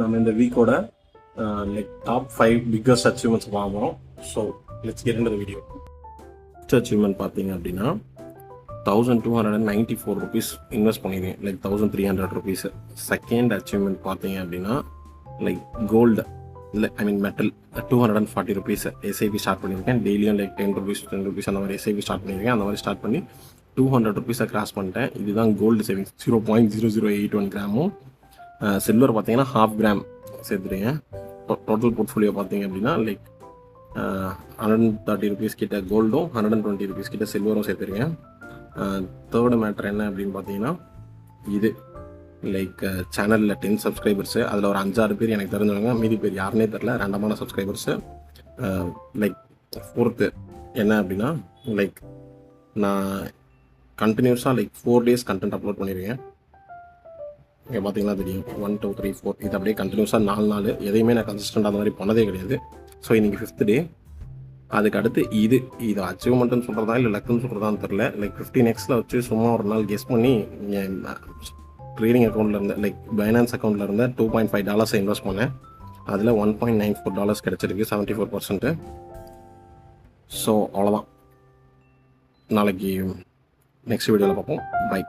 நம்ம இந்த வீக்கோட like top 5 biggest achievements வாங்குறோம். So let's get into the video. First achievement பார்த்தீங்க அப்படின்னா 1294 ருபீஸ் இன்வெஸ்ட் பண்ணியிருக்கேன், லைக் 1300 ருபீஸ். செகண்ட் அச்சீவ்மெண்ட் பார்த்தீங்க அப்படின்னா லைக் கோல்டு இல்லை மெட்டல் 240 ருபீஸ் எஸ்ஐபி ஸ்டார்ட் பண்ணியிருக்கேன். டெய்லியும் லைக் 10 ருபீஸ் 10 ருபீஸ் அந்த மாதிரி எஸ்ஐபி ஸ்டார்ட் பண்ணியிருக்கேன். அந்த மாதிரி ஸ்டார்ட் பண்ணி 200 ருபீஸை கிராஸ் பண்ணிட்டேன். இதுதான் கோல்டு சேவிங்ஸ். 0.0081 கிராமும். சில்வர் பார்த்தீங்கன்னா 1/2 கிராம் சேர்த்துருக்கேன். டோட்டல் போர்ட்ஃபோலியோ பார்த்தீங்க அப்படின்னா லைக் 130 ருபீஸ் கிட்ட கோல்டும் 120 ருபீஸ் கிட்ட சில்வரும் சேர்த்துருக்கேன். தேர்டு மேட்ரு என்ன அப்படின்னு பார்த்தீங்கன்னா இது லைக் சேனலில் 10 சப்ஸ்கிரைபர்ஸு, அதில் ஒரு 5-6 பேர் எனக்கு தெரிஞ்சவங்க, மீதி பேர் யாருன்னே தெரில, ரேண்டமான சப்ஸ்கிரைபர்ஸு. லைக் ஃபோர்த்து என்ன அப்படின்னா லைக் நான் கண்டினியூஸாக லைக் 4 days கண்டென்ட் அப்லோட் பண்ணியிருக்கேன். இங்கே பார்த்தீங்கன்னா தெரியும் 1 2 3 4 இது அப்படியே கண்டினியூஸாக 4 நாள் எதையுமே நான் கன்சிஸ்டண்ட் அந்த மாதிரி பண்ணதே கிடையாது. ஸோ இன்றைக்கி 5th டே. அதுக்கு அடுத்து இது அச்சீவ்மெண்ட்டுன்னு சொல்கிறதா இல்லை லக்குன்னு சொல்கிறதான்னு தெரில. லைக் 15x வச்சு சும்மா ஒரு நாள் கெஸ் பண்ணி ட்ரேடிங் அக்கௌண்ட்டில் இருந்த லைக் பைனான்ஸ் அக்கௌண்ட்டில் இருந்த $2.5 இன்வெஸ்ட் பண்ணேன். அதில் $1.94 கிடச்சிருக்கு, 74%. ஸோ அவ்வளோதான். நாளைக்கு நெக்ஸ்ட் வீடியோவில் பார்ப்போம். பை.